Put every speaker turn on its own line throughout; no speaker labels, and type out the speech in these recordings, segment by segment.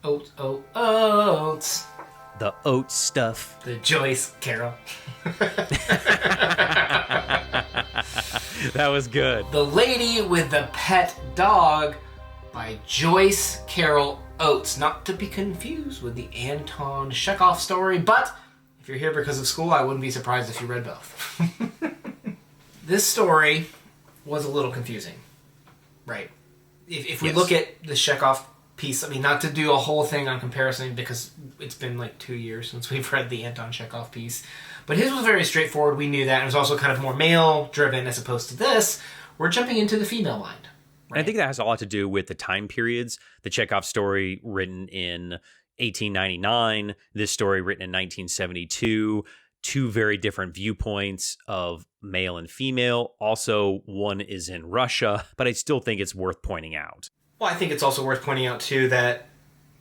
Oats, oats.
The oat stuff.
The Joyce Carol.
That was good.
The Lady with the Pet Dog by Joyce Carol Oates. Not to be confused with the Anton Chekhov story, but if you're here because of school, I wouldn't be surprised if you read both. This story was a little confusing, right? If we look at the Chekhov piece, I mean, not to do a whole thing on comparison because it's been like 2 years since we've read the Anton Chekhov piece, but his was very straightforward. We knew that. It was also kind of more male-driven as opposed to this. We're jumping into the female mind. Right?
And I think that has a lot to do with the time periods. The Chekhov story written in 1899, this story written in 1972, two very different viewpoints of male and female. Also, one is in Russia, but I still think it's worth pointing out.
Well, I think it's also worth pointing out, too, that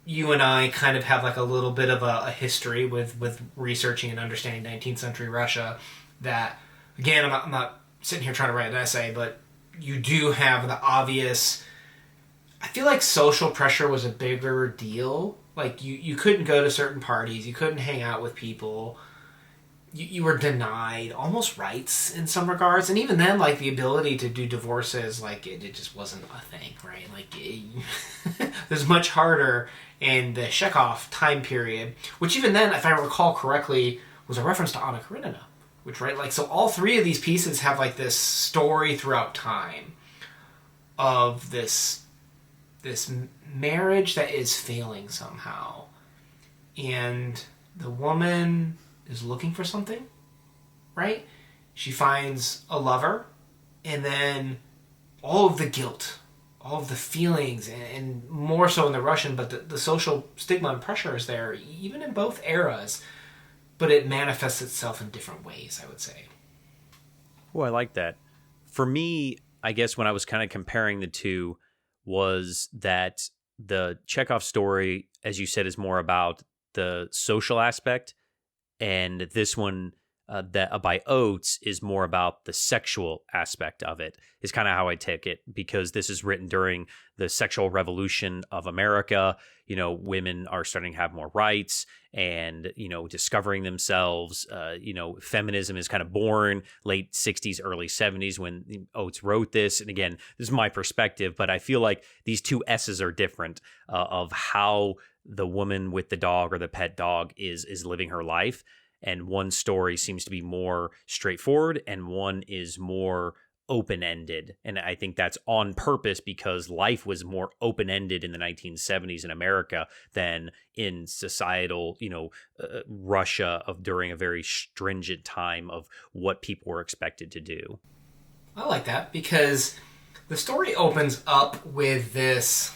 you and I kind of have like a little bit of a history with researching and understanding 19th century Russia that, again, I'm not sitting here trying to write an essay, but you do have the obvious... I feel like social pressure was a bigger deal. Like, you couldn't go to certain parties, you couldn't hang out with people... You were denied almost rights in some regards. And even then, like, the ability to do divorces, like, it just wasn't a thing, right? Like, it was much harder in the Chekhov time period, which even then, if I recall correctly, was a reference to Anna Karenina, which, right? Like, so all three of these pieces have, like, this story throughout time of this marriage that is failing somehow. And the woman... is looking for something, right? She finds a lover, and then all of the guilt, all of the feelings, and more so in the Russian, but the social stigma and pressure is there, even in both eras, but it manifests itself in different ways, I would say.
Oh, I like that. For me, I guess when I was kind of comparing the two was that the Chekhov story, as you said, is more about the social aspect, and this one that by Oates is more about the sexual aspect of it, is kind of how I take it, because this is written during the sexual revolution of America. You know, women are starting to have more rights and, you know, discovering themselves. Feminism is kind of born late 60s, early 70s when Oates wrote this. And again, this is my perspective, but I feel like these two S's are different of how the woman with the dog or the pet dog is living her life. And one story seems to be more straightforward and one is more open-ended. And I think that's on purpose because life was more open-ended in the 1970s in America than in societal, Russia during a very stringent time of what people were expected to do.
I like that because the story opens up with this...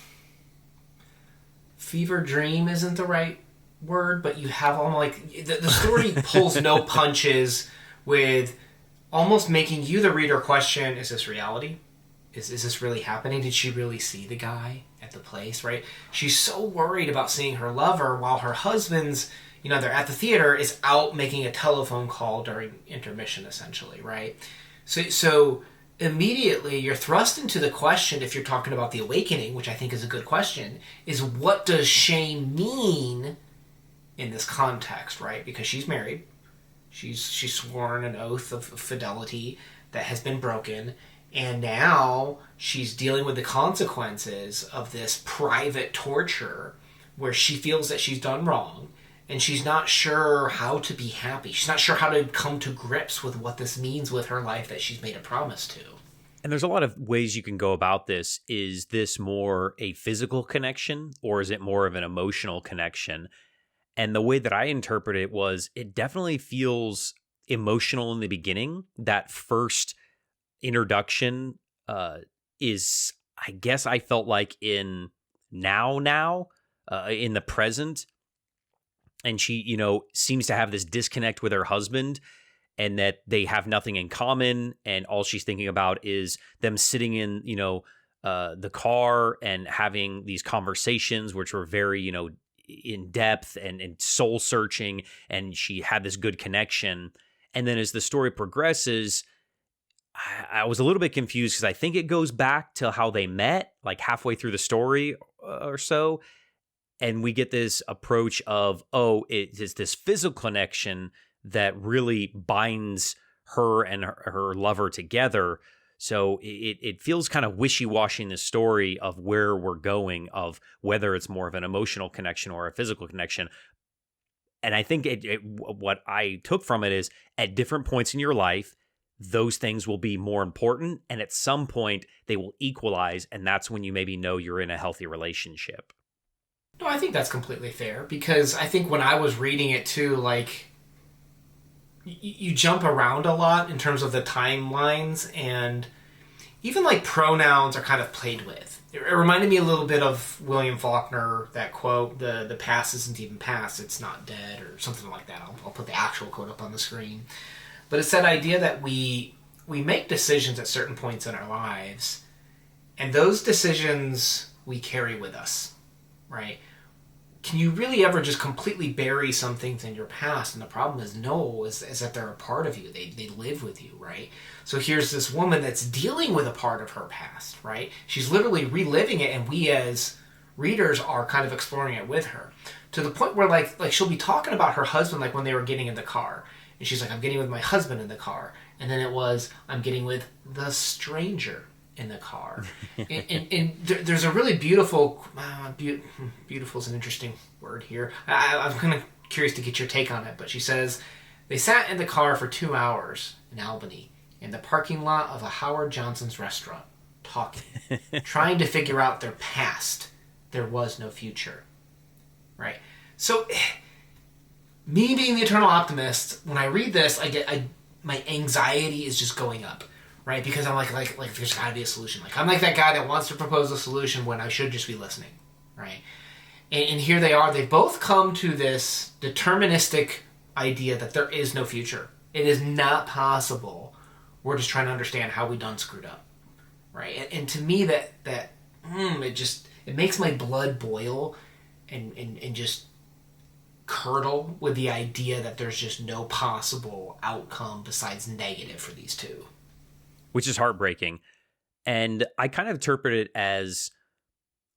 fever dream isn't the right word, but you have almost like the story pulls no punches with almost making you, the reader, question, is this reality? Is this really happening? Did she really see the guy at the place, right? She's so worried about seeing her lover while her husband's, they're at the theater, is out making a telephone call during intermission, essentially, right? So immediately you're thrust into the question, if you're talking about the awakening, which I think is a good question, is what does shame mean in this context, right? Because she's married. She's sworn an oath of fidelity that has been broken, and now she's dealing with the consequences of this private torture where she feels that she's done wrong, and she's not sure how to be happy. She's not sure how to come to grips with what this means with her life that she's made a promise to.
And there's a lot of ways you can go about this. Is this more a physical connection or is it more of an emotional connection? And the way that I interpret it was it definitely feels emotional in the beginning. That first introduction is, I guess I felt like in now, in the present. And she, seems to have this disconnect with her husband and that they have nothing in common. And all she's thinking about is them sitting in, the car and having these conversations, which were very, in depth and soul searching. And she had this good connection. And then as the story progresses, I was a little bit confused because I think it goes back to how they met, like halfway through the story or so. And we get this approach of, oh, it is this physical connection that really binds her and her lover together. So it feels kind of wishy-washy in the story of where we're going, of whether it's more of an emotional connection or a physical connection. And I think what I took from it is, at different points in your life, those things will be more important. And at some point, they will equalize. And that's when you maybe know you're in a healthy relationship.
No, I think that's completely fair, because I think when I was reading it too, like, you jump around a lot in terms of the timelines, and even like pronouns are kind of played with. It reminded me a little bit of William Faulkner, that quote, the past isn't even past, it's not dead, or something like that. I'll put the actual quote up on the screen. But it's that idea that we make decisions at certain points in our lives, and those decisions we carry with us, right? Can you really ever just completely bury some things in your past? And the problem is, no, is that they're a part of you. They live with you, right? So here's this woman that's dealing with a part of her past, right? She's literally reliving it, and we as readers are kind of exploring it with her. To the point where like she'll be talking about her husband, like when they were getting in the car. And she's like, I'm getting with my husband in the car. And then it was, I'm getting with the stranger in the car. and there's a really beautiful, beautiful is an interesting word here. I'm kind of curious to get your take on it, but she says, they sat in the car for 2 hours in Albany, in the parking lot of a Howard Johnson's restaurant, talking, trying to figure out their past. There was no future. Right? So, me being the eternal optimist, when I read this, my anxiety is just going up. Right, because I'm like there's got to be a solution. Like, I'm like that guy that wants to propose a solution when I should just be listening, right? And here they are. They both come to this deterministic idea that there is no future. It is not possible. We're just trying to understand how we done screwed up, right? And to me, it makes my blood boil and just curdle with the idea that there's just no possible outcome besides negative for these two.
Which is heartbreaking. And I kind of interpret it as,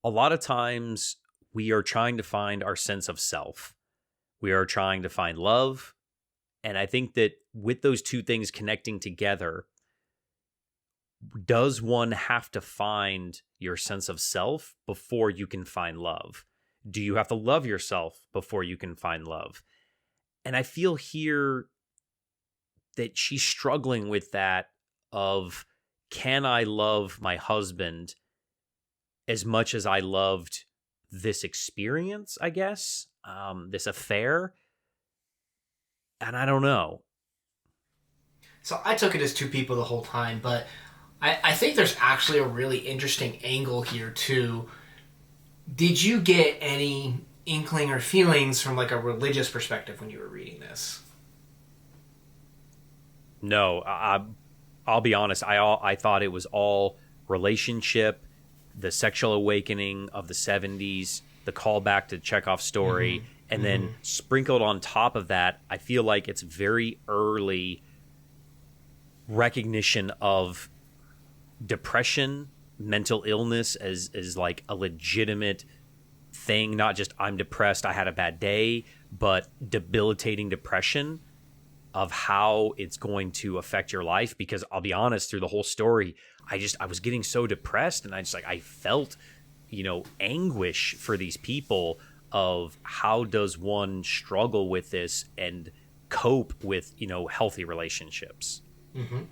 a lot of times we are trying to find our sense of self. We are trying to find love. And I think that with those two things connecting together, does one have to find your sense of self before you can find love? Do you have to love yourself before you can find love? And I feel here that she's struggling with that, of, can I love my husband as much as I loved this experience, I guess, this affair? And I don't know.
So I took it as two people the whole time, but I think there's actually a really interesting angle here too. Did you get any inkling or feelings from like a religious perspective when you were reading this?
No, I'll be honest. I thought it was all relationship, the sexual awakening of the 70s, the callback to Chekhov's story, and then sprinkled on top of that, I feel like it's very early recognition of depression, mental illness as like a legitimate thing, not just I'm depressed, I had a bad day, but debilitating depression, of how it's going to affect your life. Because I'll be honest, through the whole story, I was getting so depressed, and I felt, anguish for these people, of how does one struggle with this and cope with, healthy relationships.
And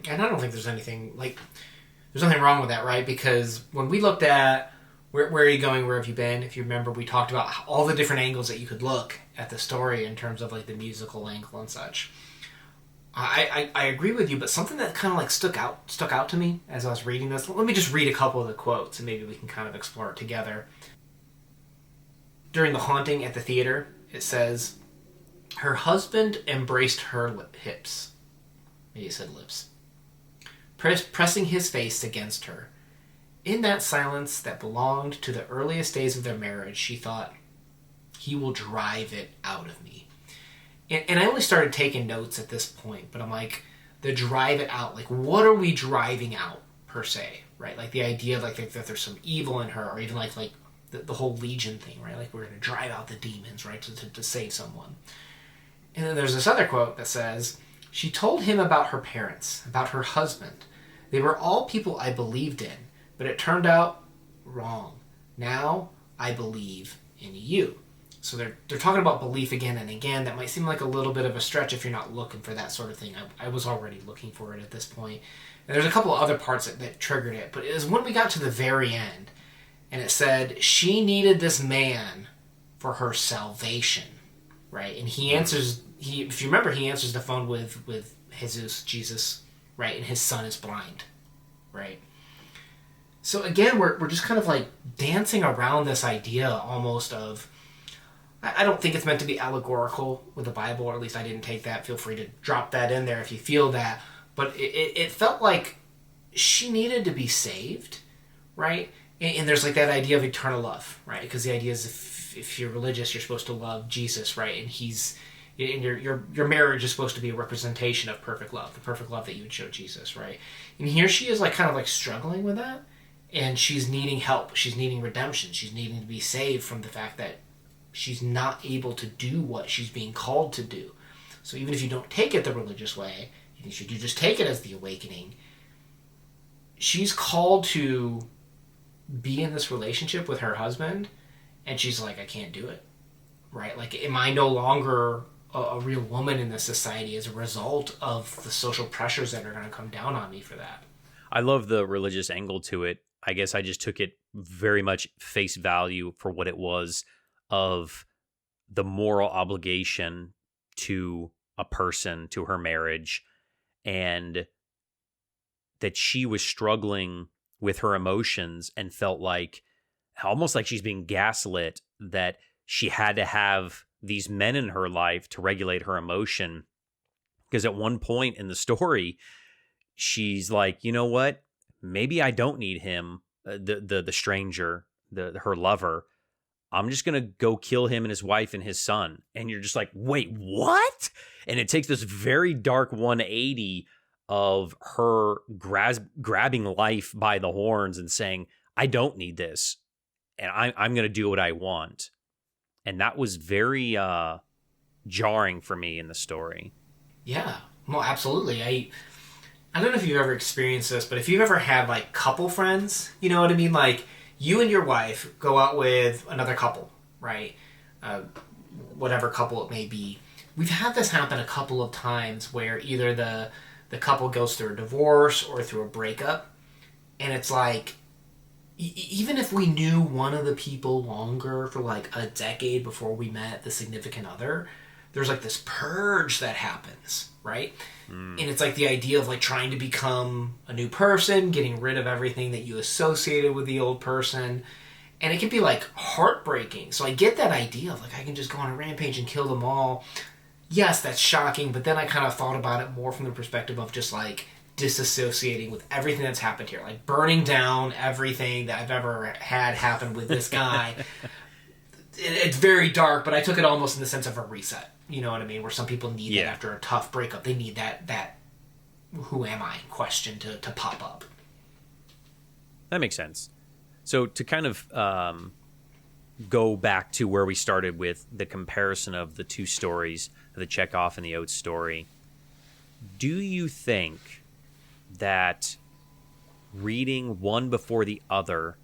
I don't think there's anything wrong with that, right? Because when we looked at where are you going, where have you been, if you remember, we talked about all the different angles that you could look at the story in terms of like the musical angle and such. I agree with you, but something that kind of like stuck out to me as I was reading this. Let me just read a couple of the quotes and maybe we can kind of explore it together. During the haunting at the theater, it says, her husband embraced her hips. Maybe it said lips. Pressing his face against her. In that silence that belonged to the earliest days of their marriage, she thought, he will drive it out of me. And I only started taking notes at this point, but I'm like, the drive it out, like what are we driving out per se, right? Like the idea like that there's some evil in her, or even like the whole legion thing, right? Like we're going to drive out the demons, right, to save someone. And then there's this other quote that says, she told him about her parents, about her husband. They were all people I believed in, but it turned out wrong. Now I believe in you. So they're talking about belief again and again. That might seem like a little bit of a stretch if you're not looking for that sort of thing. I was already looking for it at this point. And there's a couple of other parts that triggered it. But it was when we got to the very end. And it said, she needed this man for her salvation. Right? And he answers, if you remember, he answers the phone with Jesus, right? And his son is blind. Right? So again, we're just kind of like dancing around this idea almost of, I don't think it's meant to be allegorical with the Bible, or at least I didn't take that. Feel free to drop that in there if you feel that. But it felt like she needed to be saved, right? And there's like that idea of eternal love, right? Because the idea is if you're religious, you're supposed to love Jesus, right? And your marriage is supposed to be a representation of perfect love, the perfect love that you would show Jesus, right? And here she is like kind of like struggling with that, and she's needing help. She's needing redemption. She's needing to be saved from the fact that she's not able to do what she's being called to do. So even if you don't take it the religious way, you should just take it as the awakening. She's called to be in this relationship with her husband, and she's like, I can't do it. Right? Like, am I no longer a real woman in this society as a result of the social pressures that are going to come down on me for that?
I love the religious angle to it. I guess I just took it very much face value for what it was, of the moral obligation to a person, to her marriage, and that she was struggling with her emotions and felt like almost like she's being gaslit, that she had to have these men in her life to regulate her emotion. Because at one point in the story, she's like, you know what? Maybe I don't need him, the stranger, her lover. I'm just going to go kill him and his wife and his son. And you're just like, wait, what? And it takes this very dark 180 of her grabbing life by the horns and saying, I don't need this. And I'm going to do what I want. And that was very jarring for me in the story.
Yeah, well, absolutely. I don't know if you've ever experienced this, but if you've ever had like couple friends, you know what I mean? Like, you and your wife go out with another couple, right? Whatever couple it may be. We've had this happen a couple of times where either the couple goes through a divorce or through a breakup. And it's like, even if we knew one of the people longer for like a decade before we met the significant other, there's like this purge that happens, right? And it's like the idea of like trying to become a new person, getting rid of everything that you associated with the old person. And it can be like heartbreaking. So I get that idea of like, I can just go on a rampage and kill them all. Yes, that's shocking. But then I kind of thought about it more from the perspective of just like disassociating with everything that's happened here. Like burning down everything that I've ever had happen with this guy. It's very dark, but I took it almost in the sense of a reset. You know what I mean? Where some people need that after a tough breakup. They need that who am I question to pop up.
That makes sense. So to kind of go back to where we started with the comparison of the two stories, the Chekhov and the Oates story, do you think that reading one before the other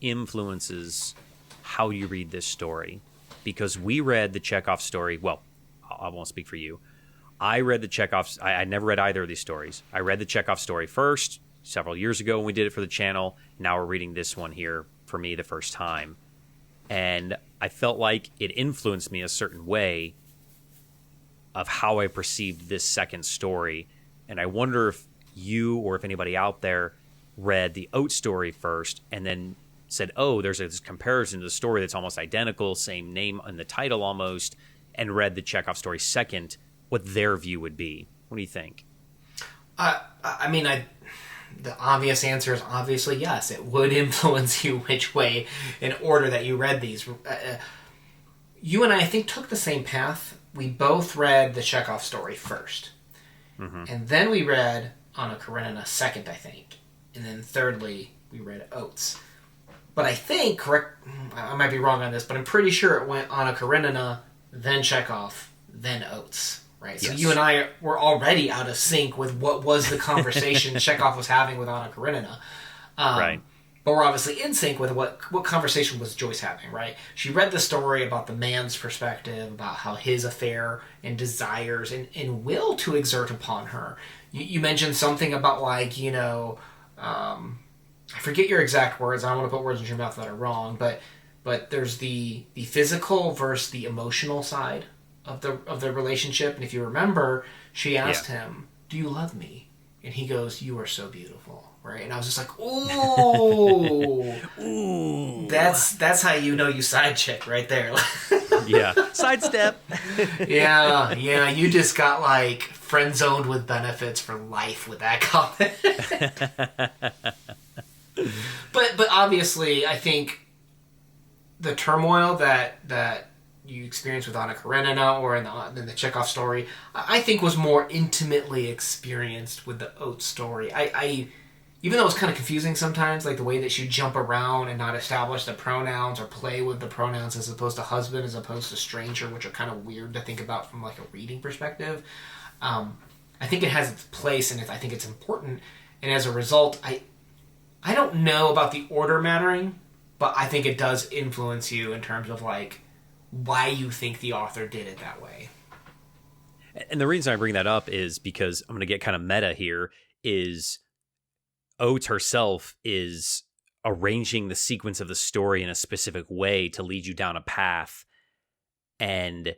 influences how you read this story? Because we read the Chekhov story. Well, I won't speak for you. I read the Chekhov. I never read either of these stories. I read the Chekhov story first several years ago when we did it for the channel. Now we're reading this one here for me the first time. And I felt like it influenced me a certain way of how I perceived this second story. And I wonder if you or if anybody out there read the Oates story first and then said, oh, there's this comparison to the story that's almost identical, same name in the title almost, and read the Chekhov story second, what their view would be. What do you think?
I mean, the obvious answer is obviously yes. It would influence you which way in order that you read these. You and I think, took the same path. We both read the Chekhov story first. Mm-hmm. And then we read Anna Karenina second, I think. And then thirdly, we read Oates. But I think, I might be wrong on this, but I'm pretty sure it went Anna Karenina, then Chekhov, then Oates. Right? So
Yes.
you and I were already out of sync with what was the conversation Chekhov was having with Anna Karenina.
Right.
But we're obviously in sync with what conversation was Joyce having, right? She read the story about the man's perspective, about how his affair and desires and will to exert upon her. You mentioned something about, like, you know, I forget your exact words. I don't want to put words in your mouth that are wrong, but there's the physical versus the emotional side of the relationship. And if you remember, she asked him, "Do you love me?" And he goes, "You are so beautiful." Right? And I was just like, ooh.
Ooh.
That's how you know you side chick right there.
Yeah. Sidestep.
Yeah. You just got, like, friend zoned with benefits for life with that comment. But obviously, I think the turmoil that you experienced with Anna Karenina or in the Chekhov story, I think was more intimately experienced with the Oates story. I even though it was kind of confusing sometimes, like the way that she'd jump around and not establish the pronouns or play with the pronouns as opposed to husband as opposed to stranger, which are kind of weird to think about from, like, a reading perspective. I think it has its place, and I think it's important. And as a result, I don't know about the order mattering, but I think it does influence you in terms of, like, why you think the author did it that way.
And the reason I bring that up is because I'm going to get kind of meta here, is Oates herself is arranging the sequence of the story in a specific way to lead you down a path, and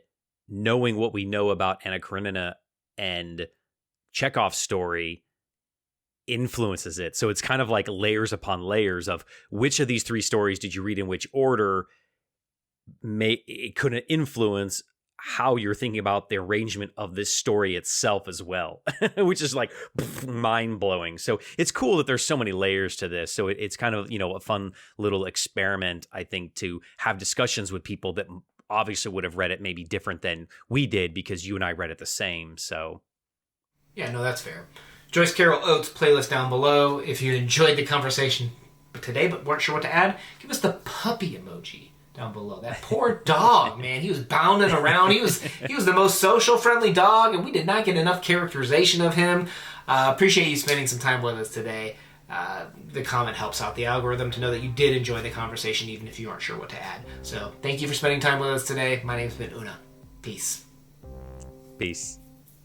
knowing what we know about Anna Karenina and Chekhov's story influences it. So it's kind of like layers upon layers of which of these three stories did you read in which order. It couldn't influence how you're thinking about the arrangement of this story itself as well, which is, like, mind-blowing. So it's cool that there's so many layers to this. So it's kind of, you know, a fun little experiment, I think, to have discussions with people that obviously would have read it maybe different than we did, because you and I read it the same. So
yeah, no, that's fair. Joyce Carol Oates playlist down below. If you enjoyed the conversation today but weren't sure what to add, give us the puppy emoji down below. That poor dog, man. He was bounding around. He was the most social, friendly dog, and we did not get enough characterization of him. Appreciate you spending some time with us today. The comment helps out the algorithm to know that you did enjoy the conversation, even if you aren't sure what to add. So thank you for spending time with us today. My name's been Una. Peace.
Peace.